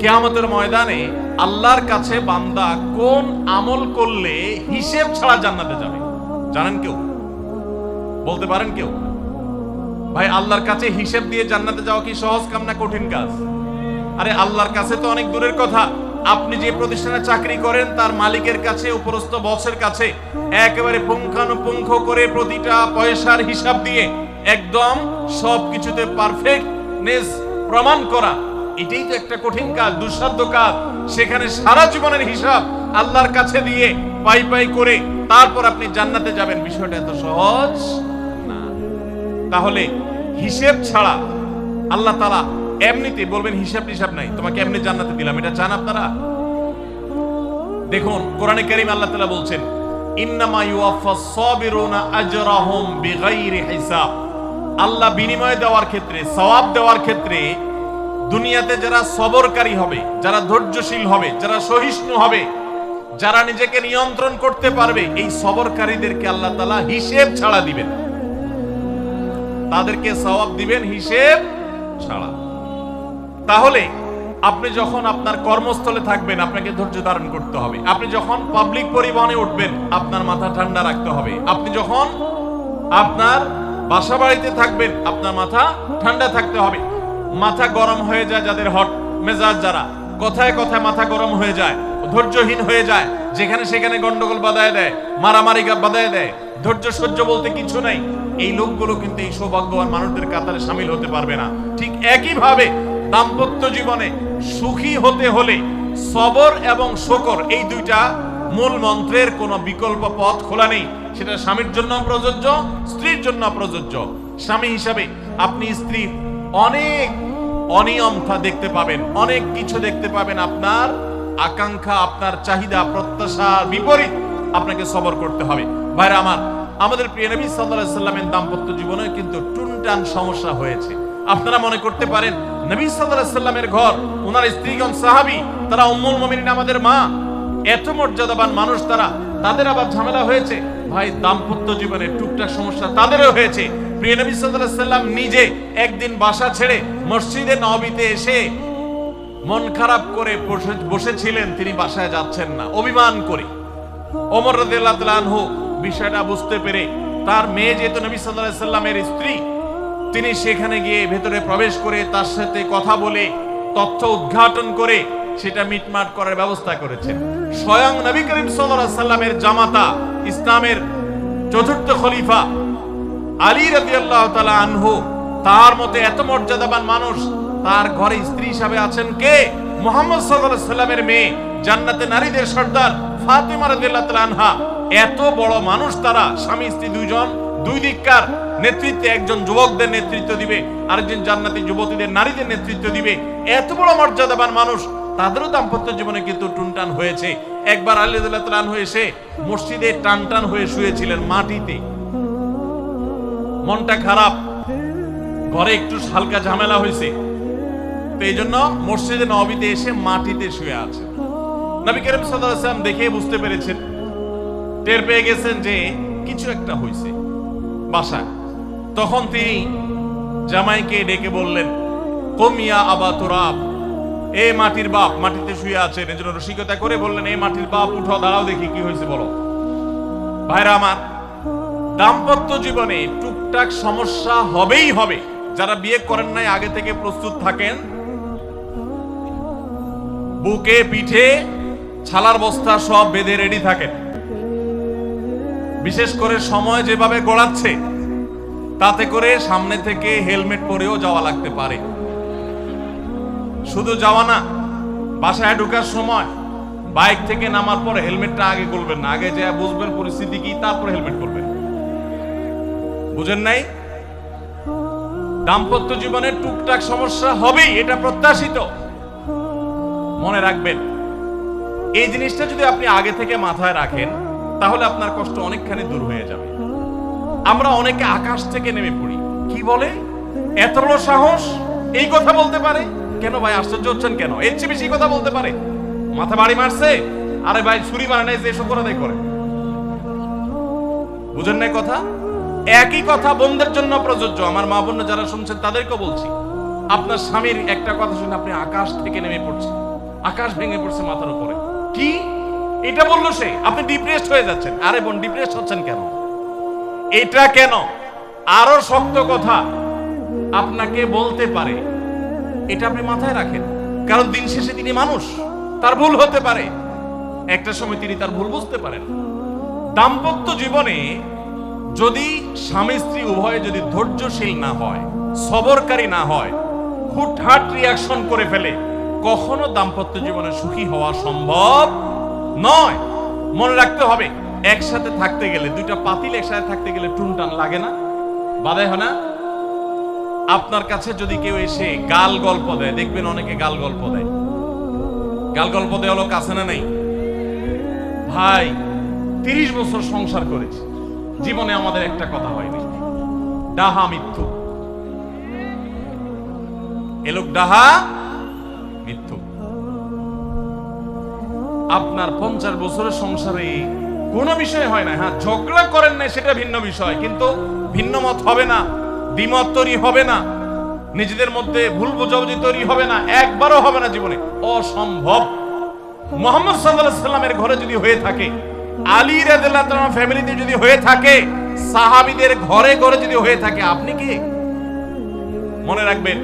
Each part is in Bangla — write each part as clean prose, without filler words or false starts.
কিয়ামতের ময়দানে আল্লাহর কাছে বান্দা কোন আমল করলে হিসেব ছাড়া জান্নাতে যাবে? জানেন কেউ? বলতে পারেন কেউ? ভাই, আল্লাহর কাছে হিসেব দিয়ে জান্নাতে যাওয়া কি সহজ কাম না কঠিন কাজ? আরে আল্লাহর কাছে তো অনেক দূরের কথা। আপনি যে প্রতিষ্ঠানে চাকরি করেন তার মালিকের কাছে, উপরস্থ বসের কাছে একেবারে পুঙ্খানুপুঙ্খ করে প্রতিটা পয়সার হিসাব দিয়ে একদম সবকিছুতে পারফেক্টনেস প্রমাণ করা, এটাই তো একটা কঠিন কাজ, দুঃসাধ্য কাজ। সেখানে সারা জীবনের হিসাব আল্লাহর কাছে দিয়ে পাই পাই করে তারপর আপনি জান্নাতে যাবেন, বিষয়টা এত সহজ না। তাহলে হিসেব ছাড়া আল্লাহ তাআলা এমনিতে বলবেন হিসাব নাই, তোমাকে এমনি জান্নাতে দিলাম, এটা চান আপনারা? দেখুন কোরআনে কারীম আল্লাহ তাআলা বলছেন, ইন্নামা ইউওয়াফাস সাবিরুনা আজরাহুম বিগাইরি হিসাব। আল্লাহ বিনিময় দেওয়ার ক্ষেত্রে, সওয়াব দেওয়ার ক্ষেত্রে দুনিয়াতে যারা সবরকারী হবে, যারা ধৈর্যশীল হবে, যারা সহিষ্ণু হবে, যারা নিজেকে নিয়ন্ত্রণ করতে পারবে, এই সবরকারীদেরকে আল্লাহ তাআলা হিসেব ছাড়া দিবেন, তাদেরকে সওয়াব দিবেন হিসেব ছাড়া। তাহলে আপনি যখন আপনার কর্মস্থলে থাকবেন আপনাকে ধৈর্য ধারণ করতে হবে। আপনি যখন পাবলিক পরিবহনে উঠবেন আপনার মাথা ঠান্ডা রাখতে হবে। আপনি যখন আপনার বাসা বাড়িতে থাকবেন আপনার মাথা ঠান্ডা থাকতে হবে। মাথা গরম হয়ে যায় যাদের, হট মেজাজ যারা, কথায় কথায় মাথা গরম হয়ে যায়, ধৈর্যহীন হয়ে যায়, যেখানে সেখানে গন্ডগোল বাধায় দেয়, মারামারি বাধায় দেয়, ধৈর্য সহ্য বলতে কিছু নাই, এই লোকগুলো কিন্তু এই সৌভাগ্যবান মানুষদের কাতারে শামিল হতে পারবে না। ঠিক একই ভাবে দাম্পত্য জীবনে সুখী হতে হলে সবর এবং শকর, এই দুইটা মূল মন্ত্রের কোনো বিকল্প পথ খোলা নেই। সেটা স্বামীর জন্য প্রযোজ্য, স্ত্রীর জন্য প্রযোজ্য। স্বামী হিসাবে আপনি স্ত্রীর অনেক অনিয়মতা দেখতে পাবেন, অনেক কিছু দেখতে পাবেন, আপনার আকাঙ্ক্ষা, আপনার চাহিদা প্রত্যাশার বিপরীত, আপনাকে সবর করতে হবে। ভাইরা আমার, আমাদের প্রিয় নবী সাল্লাল্লাহু আলাইহি সাল্লামের দাম্পত্য জীবনে কিন্তু টুনটান সমস্যা হয়েছে। আপনারা মনে করতে পারেন নবী সাল্লাল্লাহু আলাইহি সাল্লামের ঘর, ওনার স্ত্রীগণ সাহাবী, তারা উম্মুল মুমিনিন আমাদের মা, এত মর্যাদাবান মানুষ তারা, তাদের আবার ঝামেলা হয়েছে। ভাই, দাম্পত্য জীবনে টুকটাক সমস্যা তাদেরও হয়েছে। প্রিয় নবী সাল্লাল্লাহু আলাইহি সাল্লাম নিজে একদিন বাসা ছেড়ে মসজিদে নববীতে এসে মন খারাপ করে বসেছিলেন, তিনি বাসায় যাচ্ছেন না, অভিমান করে। ওমর রাদিয়াল্লাহু তাআলা আনহু বিষয়টা বুঝতে পেরে, তার মেয়ে যেহেতু নবী সাল্লাল্লাহু আলাইহি সাল্লামের স্ত্রী, তিনি সেখানে গিয়ে ভেতরে প্রবেশ করে তার সাথে কথা বলে তথ্য উদ্ঘাটন করে সেটা মিটমাট করার ব্যবস্থা করেছেন। স্বয়ং নবী করিম সাল্লাল্লাহু আলাইহি সাল্লামের জামাতা, ইসলামের চতুর্থ খলিফা আলী রাদিয়াল্লাহু তাআলা আনহু, তার মতে এত মর্যাদাবান মানুষ, তার ঘরে স্ত্রী হিসাবে আছেন কে? মুহাম্মদ সাল্লাল্লাহু আলাইহি সাল্লামের মেয়ে, জান্নাতে নারীদের সর্দার ফাতিমা রাদিয়াল্লাহু তাআলা আনহা। এত বড় মানুষ তারা, স্বামী স্ত্রী দুইজন, দুই দিককার নেতৃত্বে, একজন যুবকদের নেতৃত্ব দিবে, আরেকজন জান্নাতি যুবতীদের, নারীদের নেতৃত্ব দিবে। এত বড় মর্যাদাবান মানুষ, তাদেরও দাম্পত্য জীবনে কিন্তু টুনটান হয়েছে। একবার আলী রাদিয়াল্লাহু তাআলা আনহু এসে মসজিদে টানটান হয়ে শুয়েছিলেন মাটিতে, মনটা খারাপ, ঘরে একটু হালকা ঝামেলা হয়েছে, তো এই জন্য মসজিদে নববীতে এসে মাটিতে শুয়ে আছেন। নবী করিম সাল্লাল্লাহু আলাইহি ওয়াসাল্লাম দেখে বুঝতে পেরেছেন, টের পেয়ে গেছেন যে কিছু একটা হয়েছে বাসায়। তখন তিনি জামাইকে ডেকে বললেন, কুম ইয়া আবা তুরাব, এ মাটির বাপ, মাটিতে শুয়ে আছেন, এজন্য রসিকতা করে বললেন, এ মাটির বাপ, উঠো, দাঁড়াও, দেখি কি হয়েছে বলো। ভাইরা আমার, দাম্পত্য জীবনে টুকটাক সমস্যা হবেই হবে। যারা বিয়ে করেন নাই আগে থেকে প্রস্তুত থাকেন, বুকে পিঠে ছালার বস্তা সব বেঁধে রেডি থাকেন। বিশেষ করে সময় যেভাবে গড়াচ্ছে, তাতে করে সামনে থেকে হেলমেট পরেও যাওয়া লাগতে পারে। শুধু যাওয়া না, বাসায় ঢোকার সময় বাইক থেকে নামার পর হেলমেটটা আগে খুলবেন না, আগে যা বুঝবেন পরিস্থিতি কি, তারপর হেলমেট করবেন। বুঝেন নাই? দাম্পত্য জীবনে টুকটাক সমস্যা হবেই, এটা প্রত্যাশিত। মনে রাখবেন, এই জিনিসটা যদি আপনি আগে থেকে মাথায় রাখেন, তাহলে আপনার কষ্ট অনেকখানি দূর হয়ে যাবে। আমরা অনেকে আকাশ থেকে নেমে পড়ি, কি বলে, এত বড় সাহস, এই কথা বলতে পারে কেন? ভাই আশ্চর্য হচ্ছেন কেন? এর চেয়ে বেশি কথা বলতে পারে, মাথা বাড়ি মারছে, আরে ভাই ছুরি মারে নাই, যে এসব করে দেয় করে। বুঝেন নাই কথা? একই কথা বোনদের জন্য প্রযোজ্য। আমার মা বোন যারা শুনছেন তাদেরকে বলছি, আপনার স্বামীর একটা কথা শুনে আপনি আকাশ থেকে নেমে পড়ছেন, আকাশ ভেঙে পড়ছে মাথার উপরে। কি এটা বললো সে? আপনি ডিপ্রেসড হয়ে যাচ্ছেন। আরে বোন, ডিপ্রেসড হচ্ছেন কেন? এটা কেন? আরো শক্ত কথা আপনাকে বলতে পারে, এটা আপনি মাথায় রাখেন। কারণ দিন শেষে তিনি মানুষ, তার ভুল হতে পারে। একটা সময় তিনি তার ভুল বুঝতে পারেন। দাম্পত্য জীবনে যদি স্বামী স্ত্রী উভয়ে যদি ধৈর্যশীল না হয়, সবরকারী না হয়, হুটহাট রিয়াকশন করে ফেলে, কখনো দাম্পত্য জীবনে সুখী হওয়া সম্ভব নয়। মনে রাখতে হবে, একসাথে থাকতে গেলে, দুইটা পাতিল একসাথে থাকতে গেলে টুনটান লাগে না? বাধা হয় না? আপনার কাছে যদি কেউ এসে গাল গল্প দেয়, দেখবেন অনেকে গাল গল্প দেয়। গাল গল্প দেওয়া লোক আছে না নাই? ভাই 30 বছর সংসার করেছি, জীবনে আমাদের একটা কথা হয়নি। ডাহা মিথ্যু, এ লোক ডাহা মিথ্যু। আপনার 50 বছরের সংসারে কোনো বিষয় হয় না। হ্যাঁ, ঝগড়া করেন না সেটা ভিন্ন বিষয়, কিন্তু ভিন্ন মত হবে না, দ্বিমত তৈরি হবে না, নিজেদের মধ্যে ভুল বোঝাবুঝি তৈরি হবে না, একবারও হবে না জীবনে। অসম্ভব। মুহাম্মদ সাল্লাল্লাহু আলাইহি সাল্লামের ঘরে যদি হয়ে থাকে, আলী রাদিয়াল্লাহু তাআলা ফ্যামিলিতে যদি হয়ে থাকে, সাহাবীদের ঘরে ঘরে যদি হয়ে থাকে, আপনি কি? মনে রাখবেন,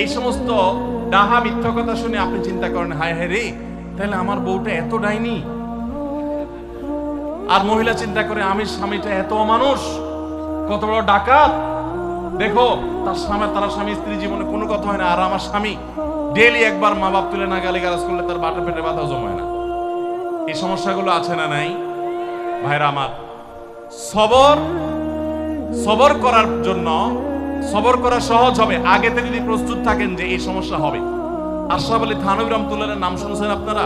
এই সমস্ত ডাহা মিথ্যা কথা শুনে আপনি চিন্তা করেন, হায় হায় রে, তাহলে আমার বউটা এত ডাইনি। আর মহিলা চিন্তা করে, আমি স্বামীটা এত মানুষ, কত বড় ডাকাত। দেখো, তার স্বামী স্ত্রী জীবনে কোনো কথা হয় না, আর আমার স্বামী ডেইলি একবার মা বাপ তুলে না গালিগালাজ করলে তার বাটা পেটে ব্যথা জমায় না। এই সমস্যাগুলো আছে না নাই? ভাইরা আমার, সবর করার জন্য, সবর করা সহজ হবে আগে থেকে যদি প্রস্তুত থাকেন যে এই সমস্যা হবে। আশরাফ আলী থানভী রাহমাতুল্লাহর নাম শুনছেন আপনারা?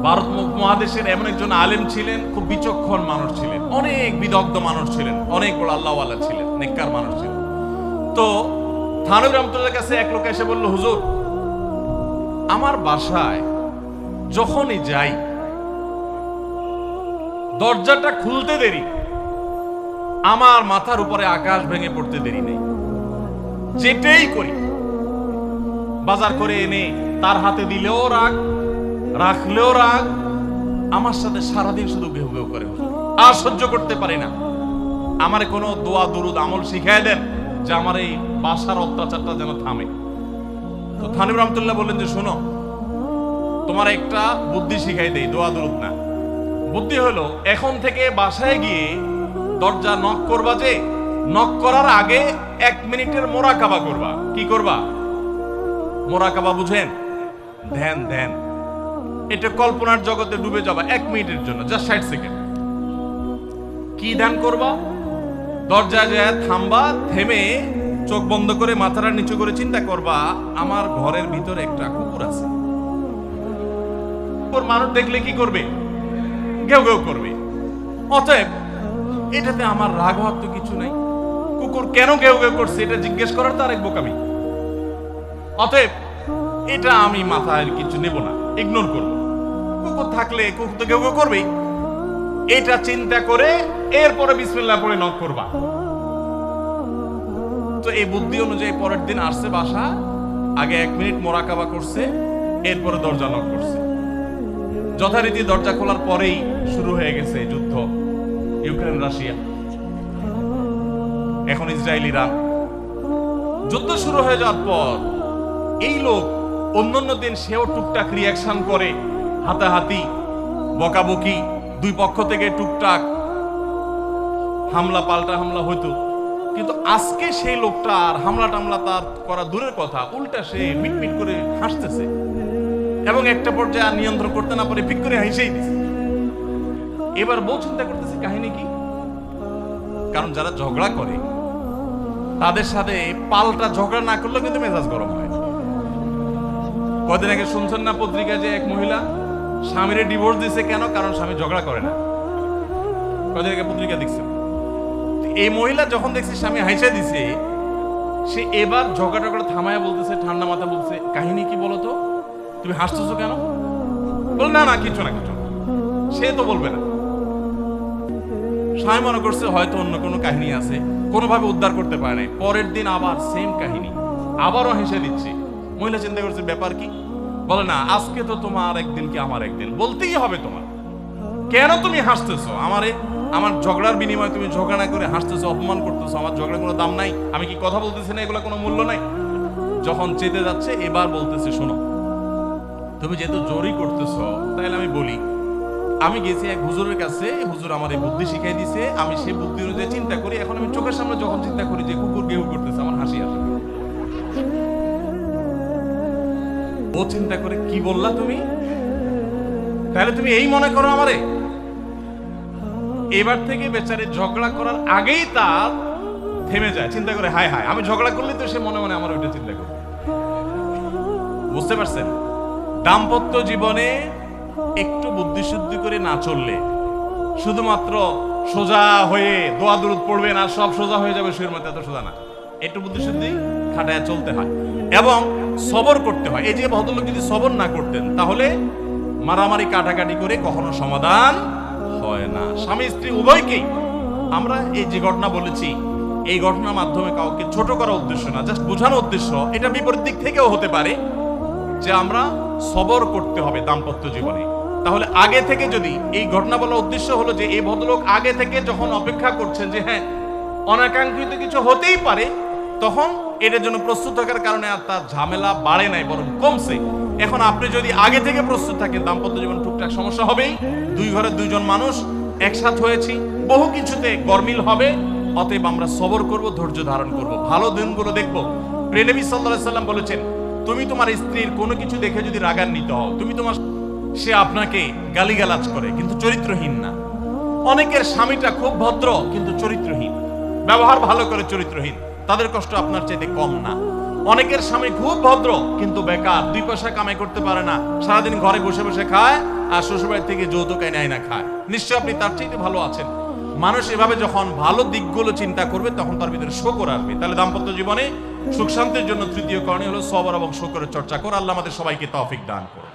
ভারত মহাদেশের এমন একজন আলেম ছিলেন, খুব বিচক্ষণ মানুষ ছিলেন, অনেক বিদগ্ধ মানুষ ছিলেন, অনেক বড় আল্লাহওয়ালা ছিলেন, নেককার মানুষ ছিলেন। তো থানভী রাহমাতুল্লাহর কাছে এক লোক এসে বলল, হুজুর, আমার বাসায় যখনই যাই দরজাটা খুলতে দেরি, আমার মাথার উপরে আকাশ ভেঙে পড়তে দেরি নেই। যেটাই করি, বাজার করে এনে তার হাতে দিলেও রাগ, রাখলেও রাগ, আমার সাথে সারাদিন শুধু ঘেউ ঘেউ করে, আর সহ্য করতে পারি না। আমার কোনো দোয়া দুরুদ আমল শিখায় দেন যে আমার এই বাসার অত্যাচারটা যেন থামে। তো থানভী রাহমাতুল্লাহ বললেন যে, শোনো, তোমার একটা বুদ্ধি শিখাই দেই, দোয়া দুরুদ না। বুদ্ধি হলো, এখন থেকে বাসায় গিয়ে দরজা নক করবা, যে নক করার আগে 1 মিনিটের মোরাকাবা করবা। কি করবা? মোরাকাবা বুঝেন? ধ্যান। ধ্যান এটা কল্পনার জগতে ডুবে যাবা 1 মিনিটের জন্য, জাস্ট 60 সেকেন্ড। কি ধ্যান করবা? দরজায় যায় থামবা, থেমে চোখ বন্ধ করে মাথাটা নিচু করে চিন্তা করবা, আমার ঘরের ভিতরে একটা কুকুর আছে। ওর মানুষ দেখলে কি করবে? ঘেউ ঘেউ করবে। অতএব এটাতে আমার রাগ হওয়ার তো কিছু নাই। কুকুর কেন ঘেউ ঘেউ করছে এটা জিজ্ঞেস করার তো আরেক বোকামি। অতএব এটা আমি মাথায় কিছু নেব না, ইগনোর করব। কুকুর থাকলে কুকুর তো ঘেউ ঘেউ করবেই, এটা চিন্তা করে এরপরে বিসমিল্লাহ পড়ে নক করবা। তো এই বুদ্ধি অনুযায়ী পরের দিন আসছে বাসা, আগে 1 মিনিট মোরাকাবা করছে, এরপরে দরজা নক করছে। যথারীতি দরজা খোলার পরেই শুরু হয়ে গেছে যুদ্ধ, ইউক্রেন রাশিয়া, এখন ইসরায়েল ইরান। যুদ্ধ শুরু হয়ে যাওয়ার পর এই লোক অন্যান্য দিন সেও টুকটাক রিয়াকশন করে, হাতাহাতি, বকাবকি, দুই পক্ষ থেকে টুকটাক হামলা পাল্টা হামলা হইতো। কিন্তু আজকে সেই লোকটা আর হামলা টামলা তার করা দূরের কথা, উল্টা সে মিটমিট করে হাসতেছে এবং একটা পর্যায়ে আর নিয়ন্ত্রণ করতে না পারে পিক করে হাসেই দিছে। এবার বউ চিন্তা করতেছে কাহিনী কি? কারণ যারা ঝগড়া করে তাদের সাথে পাল্টা ঝগড়া না করলে কিন্তু মেজাজ গরম হয়। কদিন আগে শুনছেন না পত্রিকায় যে এক মহিলা স্বামীরে ডিভোর্স দিছে? কেন? কারণ স্বামী ঝগড়া করে না। কদিন আগে পত্রিকা দেখছেন। এই মহিলা যখন দেখছে স্বামী হাইসা দিছে, সে এবার ঝগড়া টগড়া থামায়া বলতেছে, ঠান্ডা মাথা বলছে, কাহিনী কি বলো তো, তুমি হাসতেছো কেন? বল না না কিছু না কিছু। সে তো বলবে না। স্বামী মনে করছে হয়তো অন্য কোনো কাহিনী আছে, কোনোভাবে উদ্ধার করতে পারে নাই। পরের দিন আবার সেম কাহিনী, আবারও হেসে দিচ্ছে। মহিলা চিন্তা করছে ব্যাপার কি, বলে না আজকে তো তোমার একদিন কি আমার একদিন, বলতেই হবে তোমার। কেন তুমি হাসতেছো? আমার ঝগড়ার বিনিময়ে তুমি ঝগড়া না করে হাসতেছো, অপমান করতেছো। আমার ঝগড়ার কোনো দাম নাই? আমি কি কথা বলতেছি না, এগুলো কোনো মূল্য নাই? যখন চেতে যাচ্ছে এবার বলতেছে, শোনো তুমি যেহেতু জোরই করতেছো, তাহলে আমি বলি, আমি গেছি এক হুজুরের কাছে, হুজুর আমার এই বুদ্ধি শিখাই দিছে, আমি সেই বুদ্ধি অনুযায়ী চিন্তা করি। এখন আমি চোখের সামনে যখন চিন্তা করি যে কুকুর গেউ করতেছে, আমার হাসি আসে। ও চিন্তা করে, কি বললা তুমি? তাহলে তুমি এই মনে করো আমারে? এবার থেকে বেচারে ঝগড়া করার আগেই তার থেমে যায়, চিন্তা করে হায় হায় আমি ঝগড়া করলে তো সে মনে মনে আমার ওইটা চিন্তা করে। বুঝতে পারছেন? দাম্পত্য জীবনে একটু বুদ্ধিশুদ্ধি করে না চললে, শুধুমাত্র সোজা হয়ে দোয়া দুরুদ পড়বেন আর সব সোজা হয়ে যাবে, শুয়ের মধ্যে এত সোজা না। একটু বুদ্ধিশুদ্ধি খাটায় চলতে হয় এবং সবর করতে হয়। এই যে ভদ্রলোক যদি সবর না করতেন, তাহলে মারামারি কাটাকাটি করে কখনো সমাধান হয় না। স্বামী স্ত্রী উভয়কেই আমরা এই যে ঘটনা বলেছি, এই ঘটনার মাধ্যমে কাউকে ছোট করার উদ্দেশ্য না, জাস্ট বোঝানোর উদ্দেশ্য। এটা বিপরীত দিক থেকেও হতে পারে যে আমরা সবর করতে হবে দাম্পত্য জীবনে। তাহলে আগে থেকে, যদি এই ঘটনা বলার উদ্দেশ্য হলো যে এই ভদ্রলোক আগে থেকে যখন অপেক্ষা করছেন যে হ্যাঁ অনাকাঙ্ক্ষিত কিছু হতেই পারে, তখন এটার জন্য প্রস্তুত থাকার কারণে আর তার ঝামেলা বাড়ে নাই, বরং কমছে। এখন আপনি যদি আগে থেকে প্রস্তুত থাকেন, দাম্পত্য জীবন টুকটাক সমস্যা হবেই। দুই ঘরের দুইজন মানুষ একসাথ হয়েছি, বহু কিছুতে গরমিল হবে। অতএব আমরা সবর করব, ধৈর্য ধারণ করব, ভালো দিনগুলো দেখব। প্রিয় নবী সাল্লাল্লাহু আলাইহি সাল্লাম বলেছেন, তুমি তোমার স্ত্রীর কোনো কিছু দেখে যদি রাগান্বিত হও, সে আপনাকে গালিগালাজ করে কিন্তু চরিত্রহীন না। অনেকের স্বামীটা খুব ভদ্র কিন্তু চরিত্রহীন, ব্যবহার ভালো করে চরিত্রহীন, তাদের কষ্ট আপনার চাইতে কম না। অনেকের স্বামী খুব ভদ্র কিন্তু বেকার, 2 পয়সা কামাই করতে পারে না, সারাদিন ঘরে বসে বসে খায় আর শ্বশুরবাড়ি থেকে যৌতুক এনে না খায়, নিশ্চয় আপনি তার চাইতে ভালো আছেন। মানুষ এভাবে যখন ভালো দিকগুলো চিন্তা করবে, তখন তার ভিতরে শুকর আসবে। তাহলে দাম্পত্য জীবনে সুখ শান্তির জন্য তৃতীয় করণীয় হলো সবর এবং শুকরের চর্চা করা। আল্লাহ আমাদের সবাইকে তৌফিক দান করুন।